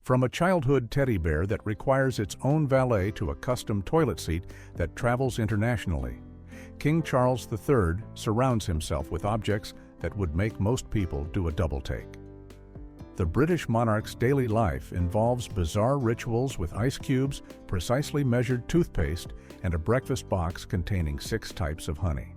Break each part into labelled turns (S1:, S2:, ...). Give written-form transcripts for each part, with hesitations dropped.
S1: From a childhood teddy bear that requires its own valet to a custom toilet seat that travels internationally, King Charles III surrounds himself with objects that would make most people do a double take. The British monarch's daily life involves bizarre rituals with ice cubes, precisely measured toothpaste, and a breakfast box containing 6 types of honey.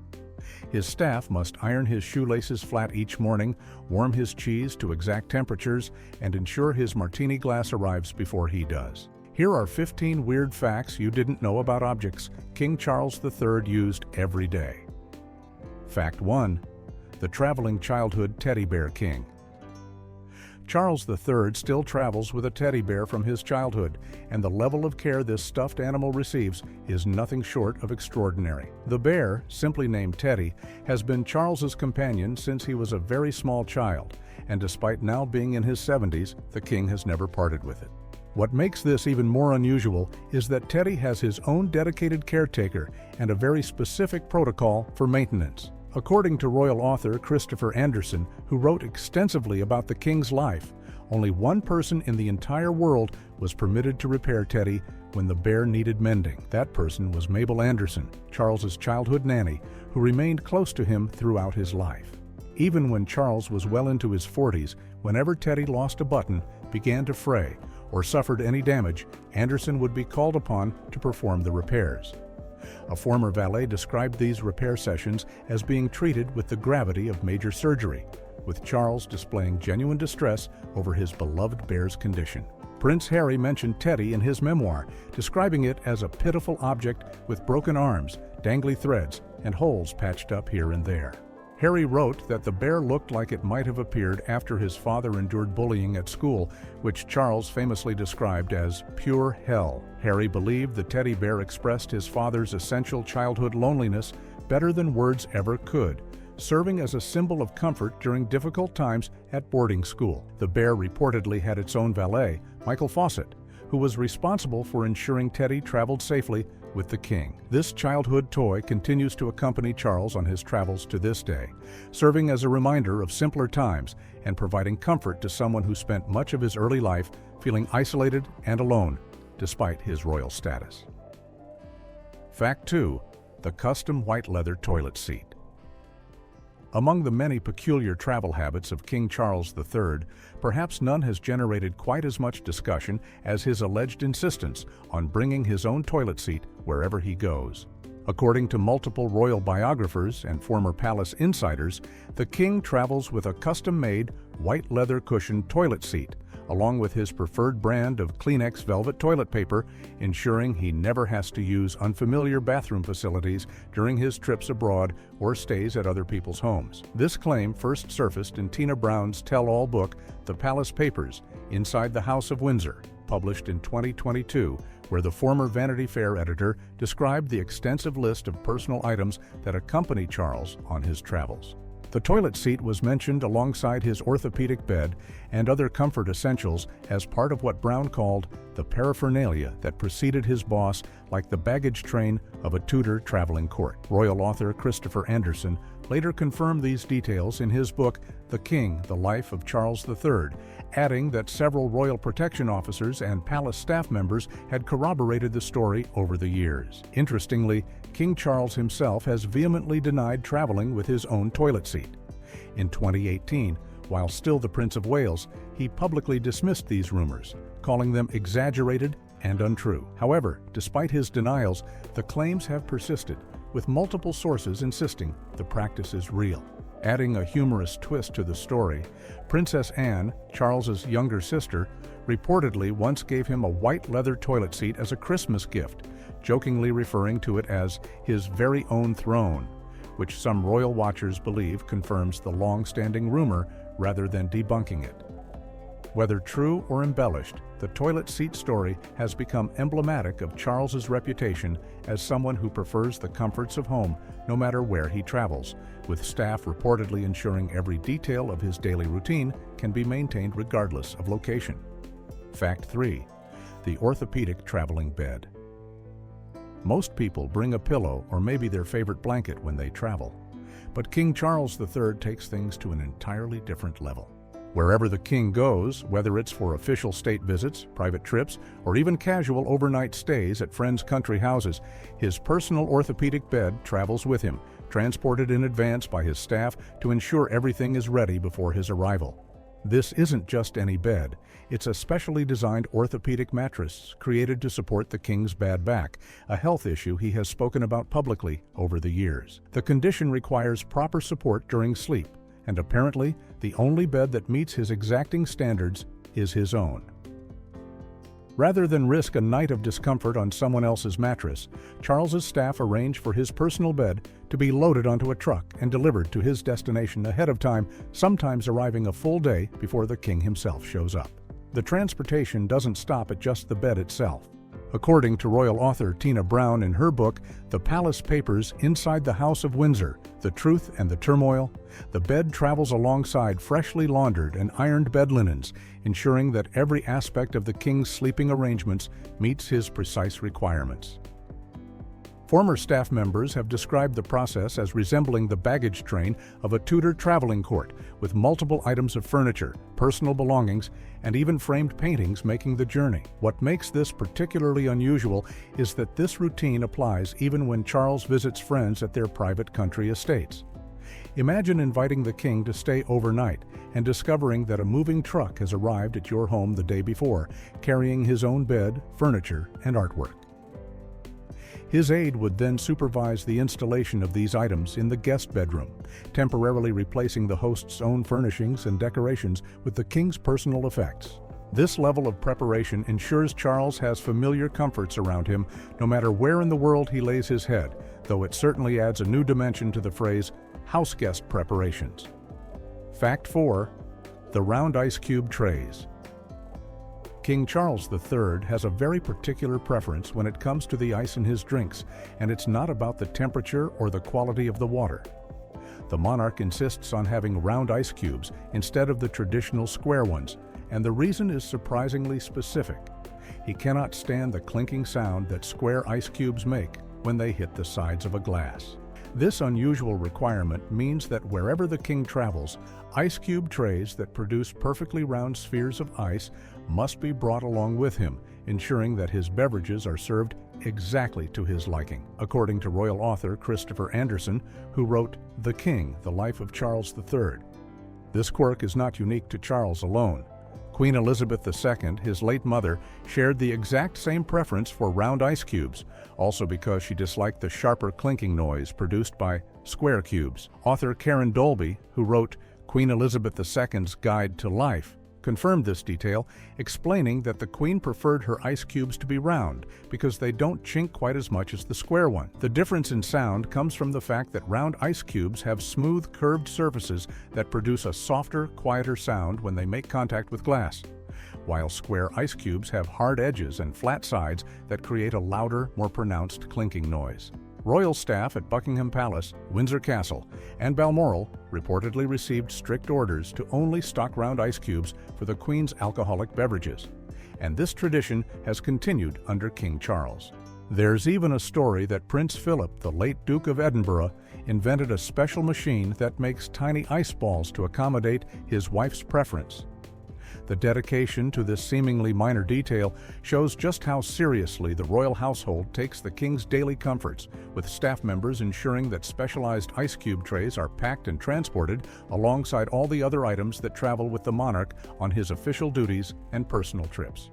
S1: His staff must iron his shoelaces flat each morning, warm his cheese to exact temperatures, and ensure his martini glass arrives before he does. Here are 15 weird facts you didn't know about objects King Charles III used every day. Fact 1. The traveling childhood teddy bear king. Charles III still travels with a teddy bear from his childhood, and the level of care this stuffed animal receives is nothing short of extraordinary. The bear, simply named Teddy, has been Charles's companion since he was a very small child, and despite now being in his 70s, the king has never parted with it. What makes this even more unusual is that Teddy has his own dedicated caretaker and a very specific protocol for maintenance. According to royal author Christopher Anderson, who wrote extensively about the king's life, only one person in the entire world was permitted to repair Teddy when the bear needed mending. That person was Mabel Anderson, Charles's childhood nanny, who remained close to him throughout his life. Even when Charles was well into his 40s, whenever Teddy lost a button, began to fray, or suffered any damage, Anderson would be called upon to perform the repairs. A former valet described these repair sessions as being treated with the gravity of major surgery, with Charles displaying genuine distress over his beloved bear's condition. Prince Harry mentioned Teddy in his memoir, describing it as a pitiful object with broken arms, dangly threads, and holes patched up here and there. Harry wrote that the bear looked like it might have appeared after his father endured bullying at school, which Charles famously described as pure hell. Harry believed the teddy bear expressed his father's essential childhood loneliness better than words ever could, serving as a symbol of comfort during difficult times at boarding school. The bear reportedly had its own valet, Michael Fawcett, who was responsible for ensuring Teddy traveled safely with the king. This childhood toy continues to accompany Charles on his travels to this day, serving as a reminder of simpler times and providing comfort to someone who spent much of his early life feeling isolated and alone, despite his royal status. Fact 2. The custom white leather toilet seat. Among the many peculiar travel habits of King Charles III, perhaps none has generated quite as much discussion as his alleged insistence on bringing his own toilet seat wherever he goes. According to multiple royal biographers and former palace insiders, the king travels with a custom-made white leather cushioned toilet seat, along with his preferred brand of Kleenex velvet toilet paper, ensuring he never has to use unfamiliar bathroom facilities during his trips abroad or stays at other people's homes. This claim first surfaced in Tina Brown's tell-all book, The Palace Papers, Inside the House of Windsor, published in 2022, where the former Vanity Fair editor described the extensive list of personal items that accompany Charles on his travels. The toilet seat was mentioned alongside his orthopedic bed and other comfort essentials as part of what Brown called the paraphernalia that preceded his boss, like the baggage train of a Tudor traveling court. Royal author Christopher Anderson later confirmed these details in his book, The King, The Life of Charles III, adding that several royal protection officers and palace staff members had corroborated the story over the years. Interestingly, King Charles himself has vehemently denied traveling with his own toilet seat. In 2018, while still the Prince of Wales, he publicly dismissed these rumors, calling them exaggerated and untrue. However, despite his denials, the claims have persisted, with multiple sources insisting the practice is real. Adding a humorous twist to the story, Princess Anne, Charles's younger sister, reportedly once gave him a white leather toilet seat as a Christmas gift, jokingly referring to it as his very own throne, which some royal watchers believe confirms the long-standing rumor rather than debunking it. Whether true or embellished, the toilet seat story has become emblematic of Charles's reputation as someone who prefers the comforts of home no matter where he travels, with staff reportedly ensuring every detail of his daily routine can be maintained regardless of location. Fact 3. The orthopedic traveling bed. Most people bring a pillow or maybe their favorite blanket when they travel, but King Charles III takes things to an entirely different level. Wherever the king goes, whether it's for official state visits, private trips, or even casual overnight stays at friends' country houses, his personal orthopedic bed travels with him, transported in advance by his staff to ensure everything is ready before his arrival. This isn't just any bed. It's a specially designed orthopedic mattress created to support the king's bad back, a health issue he has spoken about publicly over the years. The condition requires proper support during sleep, and apparently, the only bed that meets his exacting standards is his own. Rather than risk a night of discomfort on someone else's mattress, Charles's staff arranged for his personal bed to be loaded onto a truck and delivered to his destination ahead of time, sometimes arriving a full day before the king himself shows up. The transportation doesn't stop at just the bed itself. According to royal author Tina Brown in her book, The Palace Papers Inside the House of Windsor, The Truth and the Turmoil, the bed travels alongside freshly laundered and ironed bed linens, ensuring that every aspect of the king's sleeping arrangements meets his precise requirements. Former staff members have described the process as resembling the baggage train of a Tudor traveling court, with multiple items of furniture, personal belongings, and even framed paintings making the journey. What makes this particularly unusual is that this routine applies even when Charles visits friends at their private country estates. Imagine inviting the king to stay overnight and discovering that a moving truck has arrived at your home the day before, carrying his own bed, furniture, and artwork. His aide would then supervise the installation of these items in the guest bedroom, temporarily replacing the host's own furnishings and decorations with the king's personal effects. This level of preparation ensures Charles has familiar comforts around him no matter where in the world he lays his head, though it certainly adds a new dimension to the phrase house guest preparations. Fact 4. The round ice cube trays. King Charles III has a very particular preference when it comes to the ice in his drinks, and it's not about the temperature or the quality of the water. The monarch insists on having round ice cubes instead of the traditional square ones, and the reason is surprisingly specific. He cannot stand the clinking sound that square ice cubes make when they hit the sides of a glass. This unusual requirement means that wherever the king travels, ice cube trays that produce perfectly round spheres of ice must be brought along with him, ensuring that his beverages are served exactly to his liking, according to royal author Christopher Anderson, who wrote The King, The Life of Charles III. This quirk is not unique to Charles alone. Queen Elizabeth II, his late mother, shared the exact same preference for round ice cubes, also because she disliked the sharper clinking noise produced by square cubes. Author Karen Dolby, who wrote Queen Elizabeth II's Guide to Life, confirmed this detail, explaining that the Queen preferred her ice cubes to be round because they don't chink quite as much as the square one. The difference in sound comes from the fact that round ice cubes have smooth, curved surfaces that produce a softer, quieter sound when they make contact with glass, while square ice cubes have hard edges and flat sides that create a louder, more pronounced clinking noise. Royal staff at Buckingham Palace, Windsor Castle, and Balmoral reportedly received strict orders to only stock round ice cubes for the Queen's alcoholic beverages, and this tradition has continued under King Charles. There's even a story that Prince Philip, the late Duke of Edinburgh, invented a special machine that makes tiny ice balls to accommodate his wife's preference. The dedication to this seemingly minor detail shows just how seriously the royal household takes the king's daily comforts, with staff members ensuring that specialized ice cube trays are packed and transported alongside all the other items that travel with the monarch on his official duties and personal trips.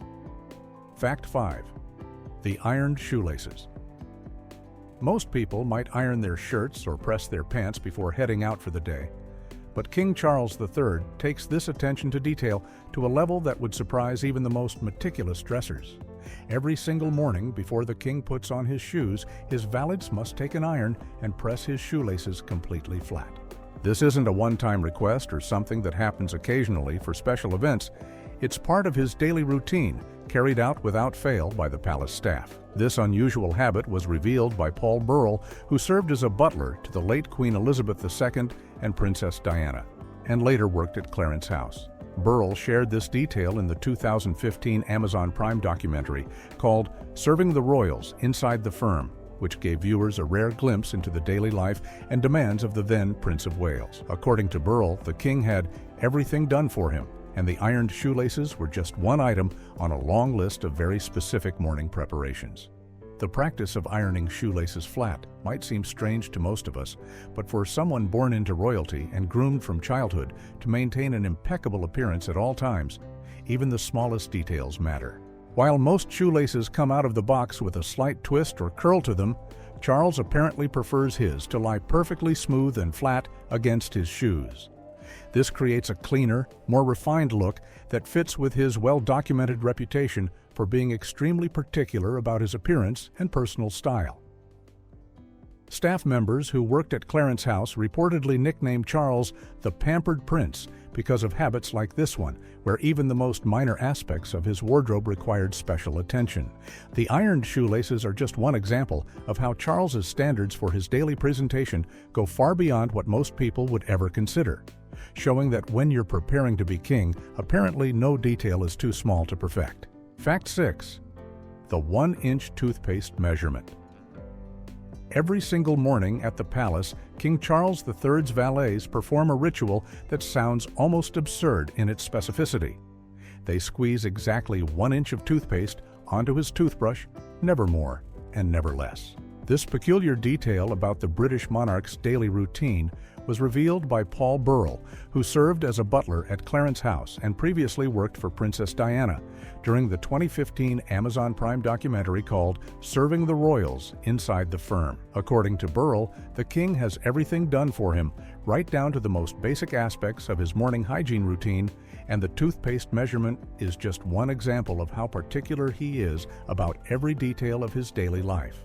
S1: Fact 5. The ironed shoelaces. Most people might iron their shirts or press their pants before heading out for the day. But King Charles III takes this attention to detail to a level that would surprise even the most meticulous dressers. Every single morning before the king puts on his shoes, his valets must take an iron and press his shoelaces completely flat. This isn't a one-time request or something that happens occasionally for special events. It's part of his daily routine, carried out without fail by the palace staff. This unusual habit was revealed by Paul Burrell, who served as a butler to the late Queen Elizabeth II and Princess Diana, and later worked at Clarence House. Burrell shared this detail in the 2015 Amazon Prime documentary called Serving the Royals Inside the Firm, which gave viewers a rare glimpse into the daily life and demands of the then Prince of Wales. According to Burrell, the king had everything done for him, and the ironed shoelaces were just one item on a long list of very specific morning preparations. The practice of ironing shoelaces flat might seem strange to most of us, but for someone born into royalty and groomed from childhood to maintain an impeccable appearance at all times, even the smallest details matter. While most shoelaces come out of the box with a slight twist or curl to them, Charles apparently prefers his to lie perfectly smooth and flat against his shoes. This creates a cleaner, more refined look that fits with his well-documented reputation for being extremely particular about his appearance and personal style. Staff members who worked at Clarence House reportedly nicknamed Charles the Pampered Prince because of habits like this one, where even the most minor aspects of his wardrobe required special attention. The ironed shoelaces are just one example of how Charles's standards for his daily presentation go far beyond what most people would ever consider, showing that when you're preparing to be king, apparently no detail is too small to perfect. Fact 6. The 1-inch toothpaste measurement. Every single morning at the palace, King Charles III's valets perform a ritual that sounds almost absurd in its specificity. They squeeze exactly 1 inch of toothpaste onto his toothbrush, never more and never less. This peculiar detail about the British monarch's daily routine was revealed by Paul Burrell, who served as a butler at Clarence House and previously worked for Princess Diana during the 2015 Amazon Prime documentary called Serving the Royals Inside the Firm. According to Burrell, the king has everything done for him, right down to the most basic aspects of his morning hygiene routine, and the toothpaste measurement is just one example of how particular he is about every detail of his daily life.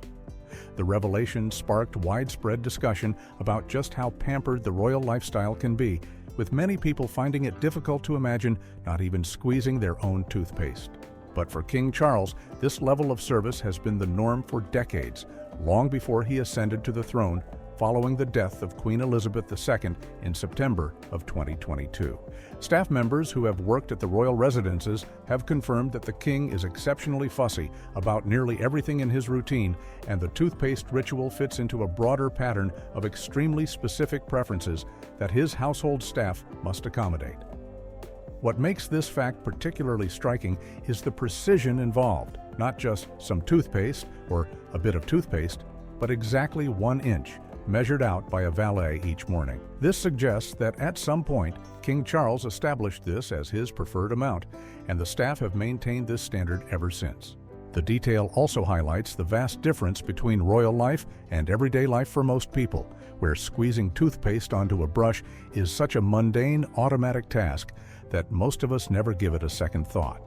S1: The revelation sparked widespread discussion about just how pampered the royal lifestyle can be, with many people finding it difficult to imagine not even squeezing their own toothpaste. But for King Charles, this level of service has been the norm for decades, long before he ascended to the throne following the death of Queen Elizabeth II in September of 2022. Staff members who have worked at the royal residences have confirmed that the king is exceptionally fussy about nearly everything in his routine, and the toothpaste ritual fits into a broader pattern of extremely specific preferences that his household staff must accommodate. What makes this fact particularly striking is the precision involved, not just some toothpaste or a bit of toothpaste, but exactly 1 inch, measured out by a valet each morning. This suggests that at some point, King Charles established this as his preferred amount, and the staff have maintained this standard ever since. The detail also highlights the vast difference between royal life and everyday life for most people, where squeezing toothpaste onto a brush is such a mundane, automatic task that most of us never give it a second thought.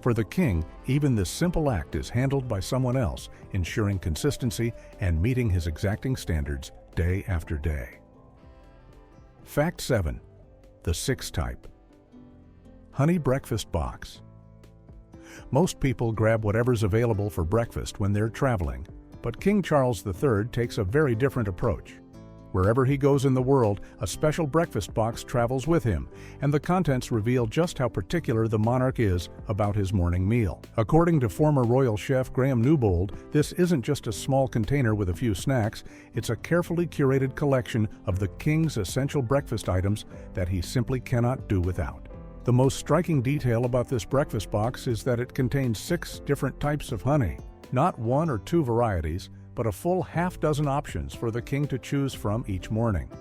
S1: For the king, even this simple act is handled by someone else, ensuring consistency and meeting his exacting standards day after day. Fact 7. The 6 type. Honey breakfast box. Most people grab whatever's available for breakfast when they're traveling, but King Charles III takes a very different approach. Wherever he goes in the world, a special breakfast box travels with him, and the contents reveal just how particular the monarch is about his morning meal. According to former royal chef Graham Newbold, this isn't just a small container with a few snacks, it's a carefully curated collection of the king's essential breakfast items that he simply cannot do without. The most striking detail about this breakfast box is that it contains 6 different types of honey, not 1 or 2 varieties, but a full half-dozen options for the king to choose from each morning.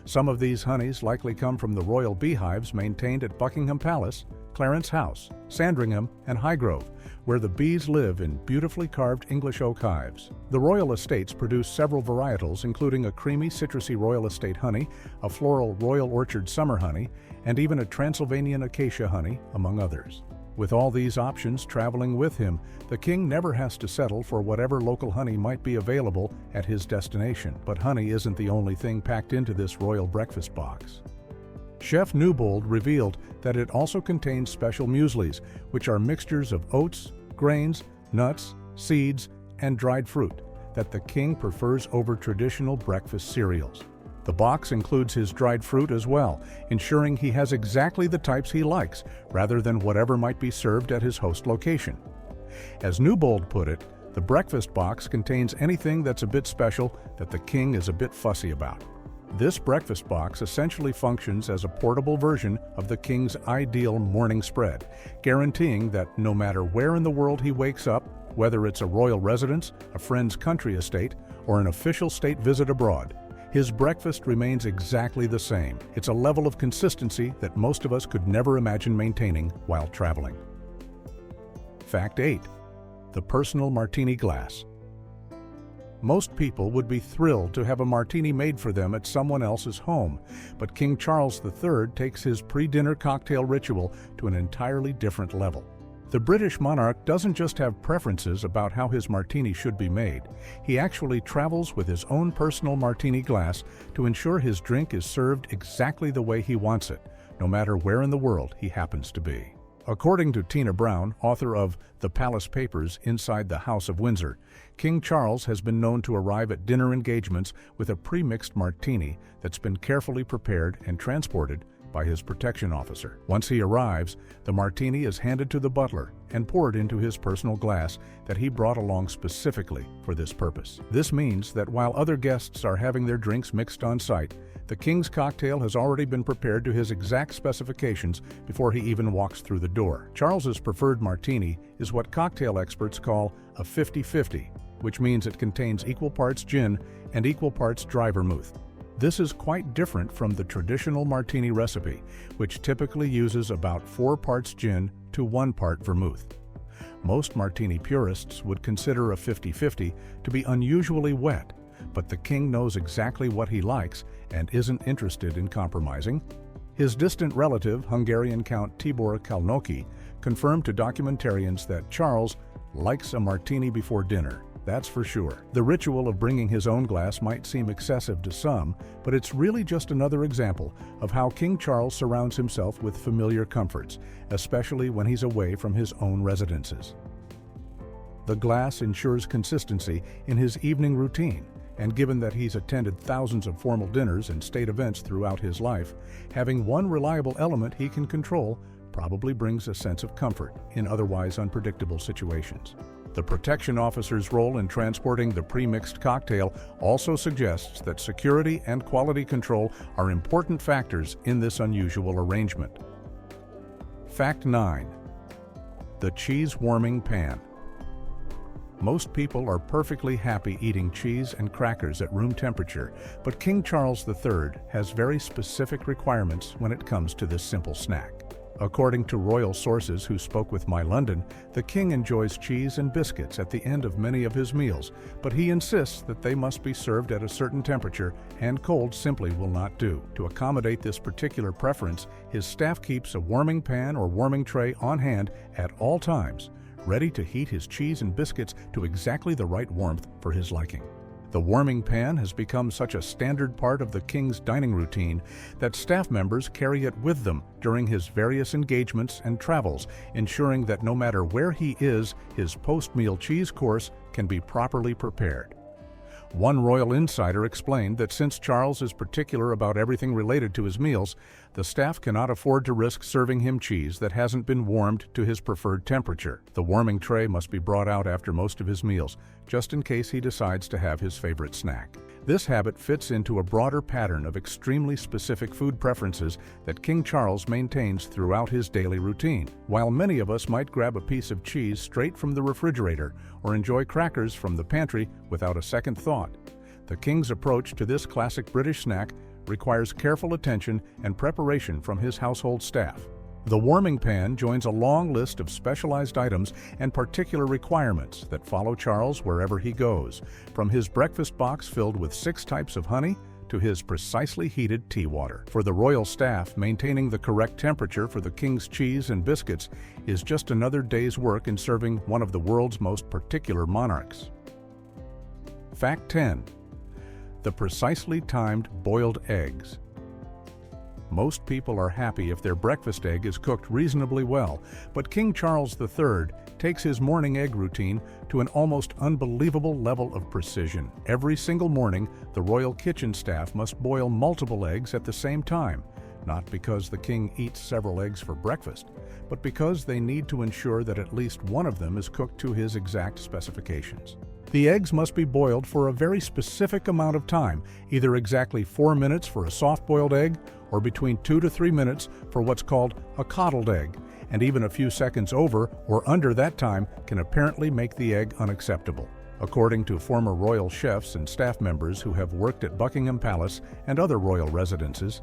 S1: Some of these honeys likely come from the royal beehives maintained at Buckingham Palace, Clarence House, Sandringham, and Highgrove, where the bees live in beautifully carved English oak hives. The royal estates produce several varietals, including a creamy citrusy royal estate honey, a floral royal orchard summer honey, and even a Transylvanian acacia honey, among others. With all these options traveling with him, the king never has to settle for whatever local honey might be available at his destination. But honey isn't the only thing packed into this royal breakfast box. Chef Newbold revealed that it also contains special mueslis, which are mixtures of oats, grains, nuts, seeds, and dried fruit that the king prefers over traditional breakfast cereals. The box includes his dried fruit as well, ensuring he has exactly the types he likes, rather than whatever might be served at his host location. As Newbold put it, the breakfast box contains anything that's a bit special that the king is a bit fussy about. This breakfast box essentially functions as a portable version of the king's ideal morning spread, guaranteeing that no matter where in the world he wakes up, whether it's a royal residence, a friend's country estate, or an official state visit abroad, his breakfast remains exactly the same. It's a level of consistency that most of us could never imagine maintaining while traveling. Fact 8. The personal martini glass. Most people would be thrilled to have a martini made for them at someone else's home, but King Charles III takes his pre-dinner cocktail ritual to an entirely different level. The British monarch doesn't just have preferences about how his martini should be made. He actually travels with his own personal martini glass to ensure his drink is served exactly the way he wants it, no matter where in the world he happens to be. According to Tina Brown, author of The Palace Papers Inside the House of Windsor, King Charles has been known to arrive at dinner engagements with a pre-mixed martini that's been carefully prepared and transported by his protection officer. Once he arrives, the martini is handed to the butler and poured into his personal glass that he brought along specifically for this purpose. This means that while other guests are having their drinks mixed on site, the king's cocktail has already been prepared to his exact specifications before he even walks through the door. Charles's preferred martini is what cocktail experts call a 50-50, which means it contains equal parts gin and equal parts dry vermouth. This is quite different from the traditional martini recipe, which typically uses about 4 parts gin to 1 part vermouth. Most martini purists would consider a 50-50 to be unusually wet, but the king knows exactly what he likes and isn't interested in compromising. His distant relative, Hungarian Count Tibor Kalnoky, confirmed to documentarians that Charles likes a martini before dinner. That's for sure. The ritual of bringing his own glass might seem excessive to some, but it's really just another example of how King Charles surrounds himself with familiar comforts, especially when he's away from his own residences. The glass ensures consistency in his evening routine, and given that he's attended thousands of formal dinners and state events throughout his life, having one reliable element he can control probably brings a sense of comfort in otherwise unpredictable situations. The protection officer's role in transporting the pre-mixed cocktail also suggests that security and quality control are important factors in this unusual arrangement. Fact 9. The cheese warming pan. Most people are perfectly happy eating cheese and crackers at room temperature, but King Charles III has very specific requirements when it comes to this simple snack. According to royal sources who spoke with My London, the king enjoys cheese and biscuits at the end of many of his meals, but he insists that they must be served at a certain temperature, and cold simply will not do. To accommodate this particular preference, his staff keeps a warming pan or warming tray on hand at all times, ready to heat his cheese and biscuits to exactly the right warmth for his liking. The warming pan has become such a standard part of the king's dining routine that staff members carry it with them during his various engagements and travels, ensuring that no matter where he is, his post-meal cheese course can be properly prepared. One royal insider explained that since Charles is particular about everything related to his meals, the staff cannot afford to risk serving him cheese that hasn't been warmed to his preferred temperature. The warming tray must be brought out after most of his meals, just in case he decides to have his favorite snack. This habit fits into a broader pattern of extremely specific food preferences that King Charles maintains throughout his daily routine. While many of us might grab a piece of cheese straight from the refrigerator or enjoy crackers from the pantry without a second thought, the king's approach to this classic British snack requires careful attention and preparation from his household staff. The warming pan joins a long list of specialized items and particular requirements that follow Charles wherever he goes, from his breakfast box filled with 6 types of honey to his precisely heated tea water. For the royal staff, maintaining the correct temperature for the king's cheese and biscuits is just another day's work in serving one of the world's most particular monarchs. Fact 10. The precisely timed boiled eggs. Most people are happy if their breakfast egg is cooked reasonably well, but King Charles III takes his morning egg routine to an almost unbelievable level of precision. Every single morning, the royal kitchen staff must boil multiple eggs at the same time, not because the king eats several eggs for breakfast, but because they need to ensure that at least one of them is cooked to his exact specifications. The eggs must be boiled for a very specific amount of time, either exactly 4 minutes for a soft-boiled egg or between 2 to 3 minutes for what's called a coddled egg, and even a few seconds over or under that time can apparently make the egg unacceptable. According to former royal chefs and staff members who have worked at Buckingham Palace and other royal residences,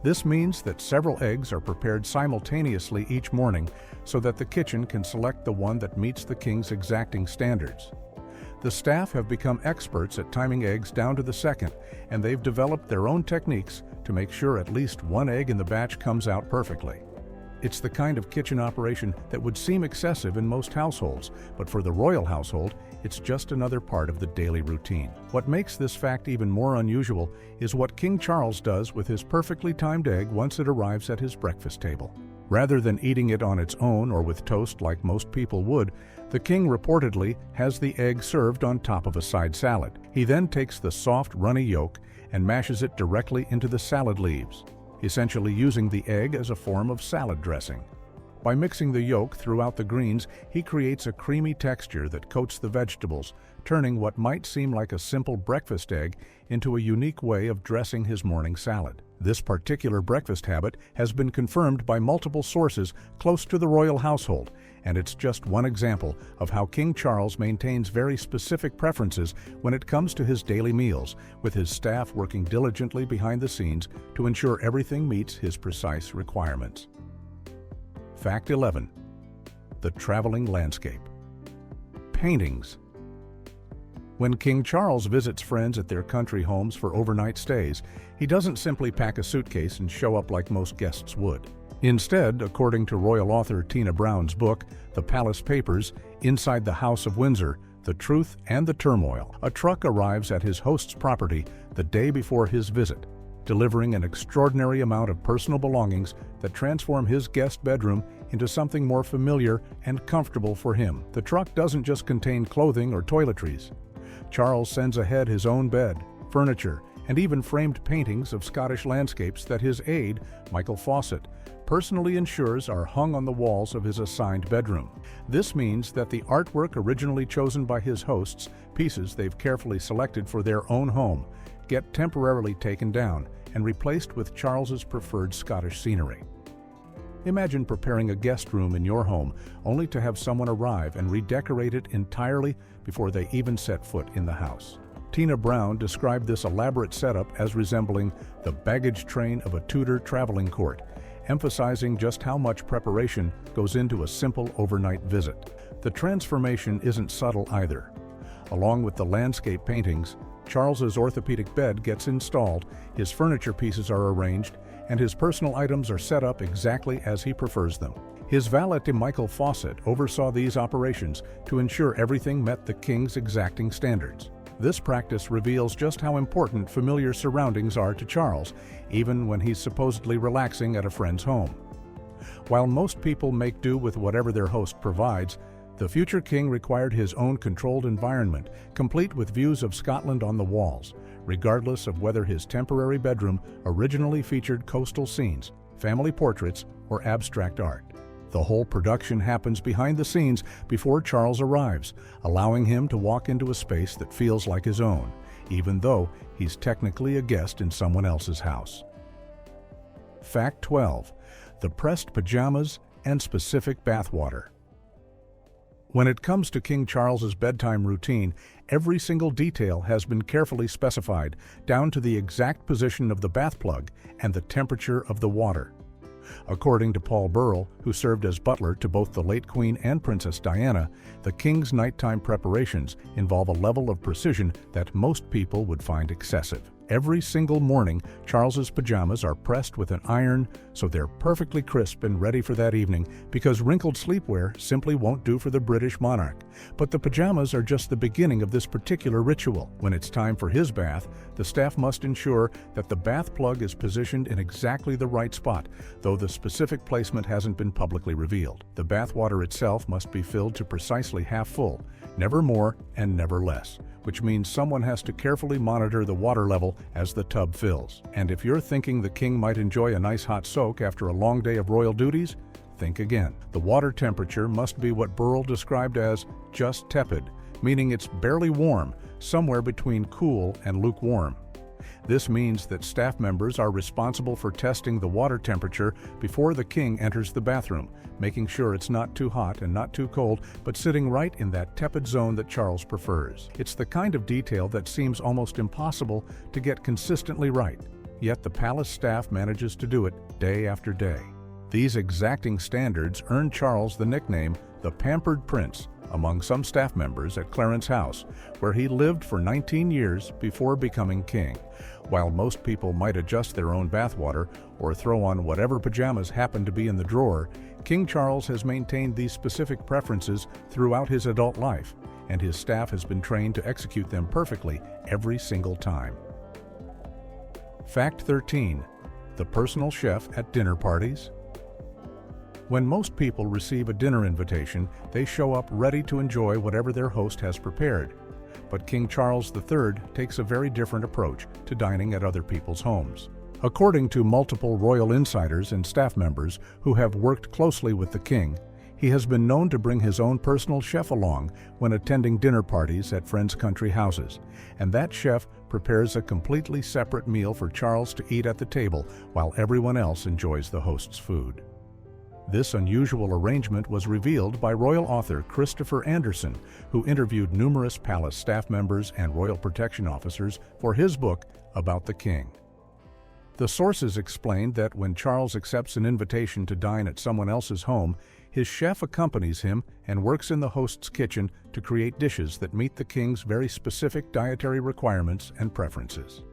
S1: this means that several eggs are prepared simultaneously each morning so that the kitchen can select the one that meets the king's exacting standards. The staff have become experts at timing eggs down to the second, and they've developed their own techniques to make sure at least one egg in the batch comes out perfectly. It's the kind of kitchen operation that would seem excessive in most households, but for the royal household, it's just another part of the daily routine. What makes this fact even more unusual is what King Charles does with his perfectly timed egg once it arrives at his breakfast table. Rather than eating it on its own or with toast like most people would, the king reportedly has the egg served on top of a side salad. He then takes the soft, runny yolk and mashes it directly into the salad leaves, essentially using the egg as a form of salad dressing. By mixing the yolk throughout the greens, he creates a creamy texture that coats the vegetables, turning what might seem like a simple breakfast egg into a unique way of dressing his morning salad. This particular breakfast habit has been confirmed by multiple sources close to the royal household, and it's just one example of how King Charles maintains very specific preferences when it comes to his daily meals, with his staff working diligently behind the scenes to ensure everything meets his precise requirements. Fact 11. The traveling landscape. Paintings. When King Charles visits friends at their country homes for overnight stays, he doesn't simply pack a suitcase and show up like most guests would. Instead, according to royal author Tina Brown's book, The Palace Papers, Inside the House of Windsor, The Truth and the Turmoil, a truck arrives at his host's property the day before his visit, delivering an extraordinary amount of personal belongings that transform his guest bedroom into something more familiar and comfortable for him. The truck doesn't just contain clothing or toiletries. Charles sends ahead his own bed, furniture, and even framed paintings of Scottish landscapes that his aide, Michael Fawcett, personally ensures are hung on the walls of his assigned bedroom. This means that the artwork originally chosen by his hosts, pieces they've carefully selected for their own home, get temporarily taken down and replaced with Charles's preferred Scottish scenery. Imagine preparing a guest room in your home only to have someone arrive and redecorate it entirely before they even set foot in the house. Tina Brown described this elaborate setup as resembling the baggage train of a Tudor traveling court, emphasizing just how much preparation goes into a simple overnight visit. The transformation isn't subtle either. Along with the landscape paintings, Charles's orthopedic bed gets installed, his furniture pieces are arranged, and his personal items are set up exactly as he prefers them. His valet, Michael Fawcett, oversaw these operations to ensure everything met the king's exacting standards. This practice reveals just how important familiar surroundings are to Charles, even when he's supposedly relaxing at a friend's home. While most people make do with whatever their host provides, the future king required his own controlled environment, complete with views of Scotland on the walls, regardless of whether his temporary bedroom originally featured coastal scenes, family portraits, or abstract art. The whole production happens behind the scenes before Charles arrives, allowing him to walk into a space that feels like his own, even though he's technically a guest in someone else's house. Fact 12. The pressed pajamas and specific bathwater. When it comes to King Charles's bedtime routine, every single detail has been carefully specified, down to the exact position of the bath plug and the temperature of the water. According to Paul Burrell, who served as butler to both the late Queen and Princess Diana, the king's nighttime preparations involve a level of precision that most people would find excessive. Every single morning, Charles's pajamas are pressed with an iron so they're perfectly crisp and ready for that evening, because wrinkled sleepwear simply won't do for the British monarch. But the pajamas are just the beginning of this particular ritual. When it's time for his bath, the staff must ensure that the bath plug is positioned in exactly the right spot, though the specific placement hasn't been publicly revealed. The bath water itself must be filled to precisely half full, never more and never less, which means someone has to carefully monitor the water level as the tub fills. And if you're thinking the king might enjoy a nice hot soak after a long day of royal duties, Think again. The water temperature must be what Burrell described as just tepid, meaning it's barely warm, somewhere between cool and lukewarm. This means that staff members are responsible for testing the water temperature before the king enters the bathroom, making sure it's not too hot and not too cold, but sitting right in that tepid zone that Charles prefers. It's the kind of detail that seems almost impossible to get consistently right, yet the palace staff manages to do it day after day. These exacting standards earned Charles the nickname the Pampered Prince among some staff members at Clarence House, where he lived for 19 years before becoming king. While most people might adjust their own bathwater or throw on whatever pajamas happen to be in the drawer, King Charles has maintained these specific preferences throughout his adult life, and his staff has been trained to execute them perfectly every single time. Fact 13. The personal chef at dinner parties. When most people receive a dinner invitation, they show up ready to enjoy whatever their host has prepared. But King Charles III takes a very different approach to dining at other people's homes. According to multiple royal insiders and staff members who have worked closely with the king, he has been known to bring his own personal chef along when attending dinner parties at friends' country houses, and that chef prepares a completely separate meal for Charles to eat at the table while everyone else enjoys the host's food. This unusual arrangement was revealed by royal author Christopher Anderson, who interviewed numerous palace staff members and royal protection officers for his book about the king. The sources explained that when Charles accepts an invitation to dine at someone else's home, his chef accompanies him and works in the host's kitchen to create dishes that meet the king's very specific dietary requirements and preferences.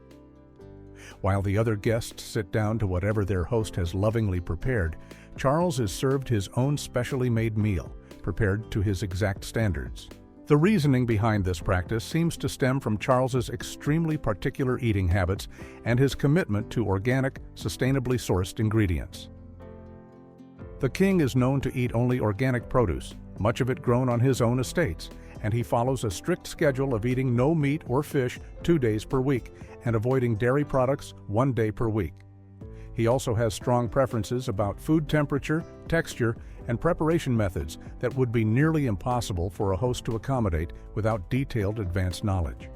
S1: While the other guests sit down to whatever their host has lovingly prepared, Charles is served his own specially made meal, prepared to his exact standards. The reasoning behind this practice seems to stem from Charles's extremely particular eating habits and his commitment to organic, sustainably sourced ingredients. The king is known to eat only organic produce, much of it grown on his own estates, and he follows a strict schedule of eating no meat or fish 2 days per week and avoiding dairy products 1 day per week. He also has strong preferences about food temperature, texture, and preparation methods that would be nearly impossible for a host to accommodate without detailed advanced knowledge.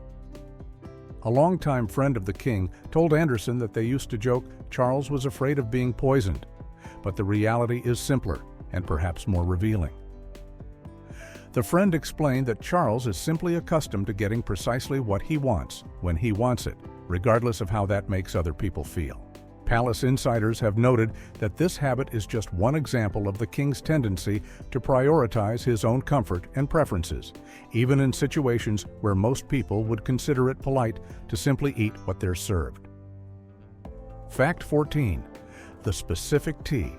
S1: A longtime friend of the king told Anderson that they used to joke Charles was afraid of being poisoned, but the reality is simpler and perhaps more revealing. The friend explained that Charles is simply accustomed to getting precisely what he wants when he wants it, regardless of how that makes other people feel. Palace insiders have noted that this habit is just one example of the king's tendency to prioritize his own comfort and preferences, even in situations where most people would consider it polite to simply eat what they're served. Fact 14. The specific tea,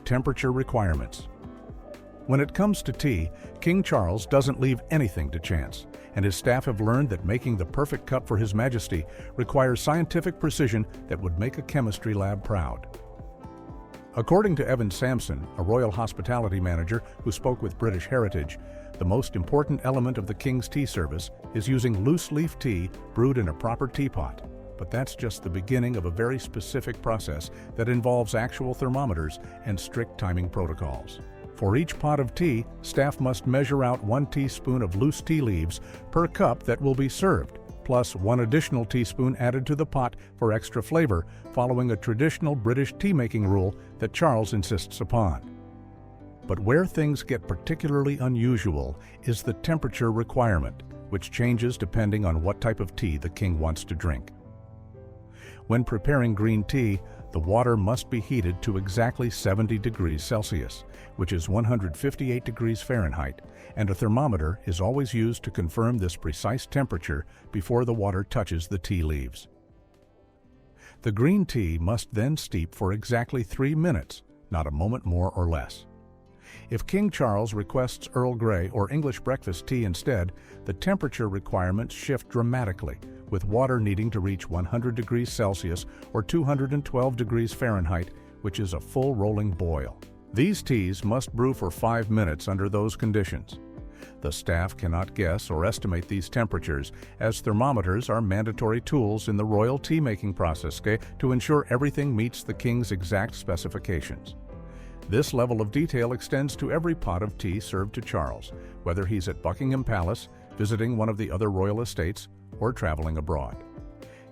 S1: temperature requirements. When it comes to tea, King Charles doesn't leave anything to chance, and his staff have learned that making the perfect cup for His Majesty requires scientific precision that would make a chemistry lab proud. According to Evan Sampson, a royal hospitality manager who spoke with British Heritage, the most important element of the king's tea service is using loose-leaf tea brewed in a proper teapot. But that's just the beginning of a very specific process that involves actual thermometers and strict timing protocols. For each pot of tea, staff must measure out 1 teaspoon of loose tea leaves per cup that will be served, plus 1 additional teaspoon added to the pot for extra flavor, following a traditional British tea-making rule that Charles insists upon. But where things get particularly unusual is the temperature requirement, which changes depending on what type of tea the king wants to drink. When preparing green tea, the water must be heated to exactly 70 degrees Celsius, which is 158 degrees Fahrenheit, and a thermometer is always used to confirm this precise temperature before the water touches the tea leaves. The green tea must then steep for exactly 3 minutes, not a moment more or less. If King Charles requests Earl Grey or English breakfast tea instead, the temperature requirements shift dramatically, with water needing to reach 100 degrees Celsius or 212 degrees Fahrenheit, which is a full rolling boil. These teas must brew for 5 minutes under those conditions. The staff cannot guess or estimate these temperatures, as thermometers are mandatory tools in the royal tea-making process to ensure everything meets the king's exact specifications. This level of detail extends to every pot of tea served to Charles, whether he's at Buckingham Palace, visiting one of the other royal estates, or traveling abroad.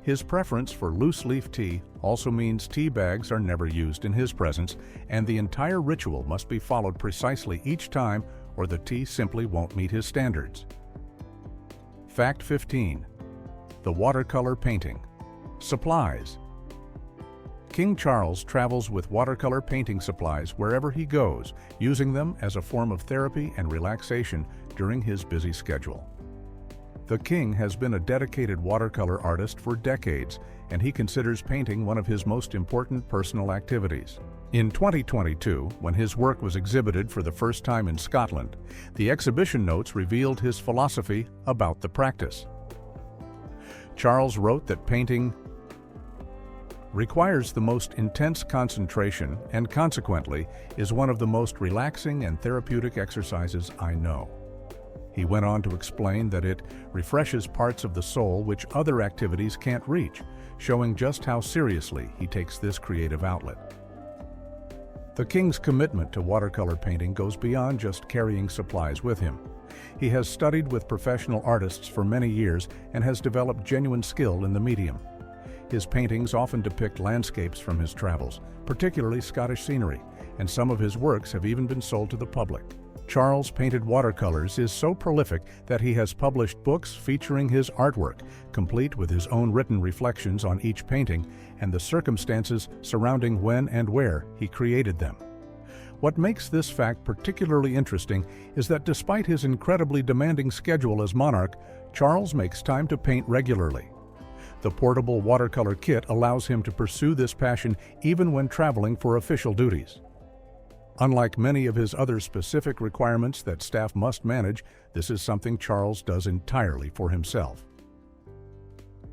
S1: His preference for loose-leaf tea also means tea bags are never used in his presence, and the entire ritual must be followed precisely each time, or the tea simply won't meet his standards. Fact 15. The watercolor painting. Supplies. King Charles travels with watercolor painting supplies wherever he goes, using them as a form of therapy and relaxation during his busy schedule. The king has been a dedicated watercolor artist for decades, and he considers painting one of his most important personal activities. In 2022, when his work was exhibited for the first time in Scotland, the exhibition notes revealed his philosophy about the practice. Charles wrote that painting requires the most intense concentration and consequently is one of the most relaxing and therapeutic exercises I know. He went on to explain that it refreshes parts of the soul which other activities can't reach, showing just how seriously he takes this creative outlet. The king's commitment to watercolor painting goes beyond just carrying supplies with him. He has studied with professional artists for many years and has developed genuine skill in the medium. His paintings often depict landscapes from his travels, particularly Scottish scenery, and some of his works have even been sold to the public. Charles' painted watercolors is so prolific that he has published books featuring his artwork, complete with his own written reflections on each painting and the circumstances surrounding when and where he created them. What makes this fact particularly interesting is that despite his incredibly demanding schedule as monarch, Charles makes time to paint regularly. The portable watercolor kit allows him to pursue this passion even when traveling for official duties. Unlike many of his other specific requirements that staff must manage, this is something Charles does entirely for himself.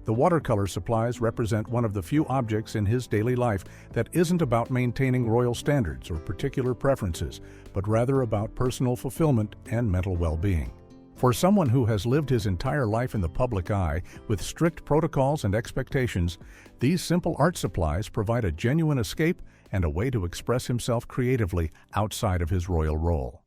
S1: The watercolor supplies represent one of the few objects in his daily life that isn't about maintaining royal standards or particular preferences, but rather about personal fulfillment and mental well-being. For someone who has lived his entire life in the public eye with strict protocols and expectations, these simple art supplies provide a genuine escape and a way to express himself creatively outside of his royal role.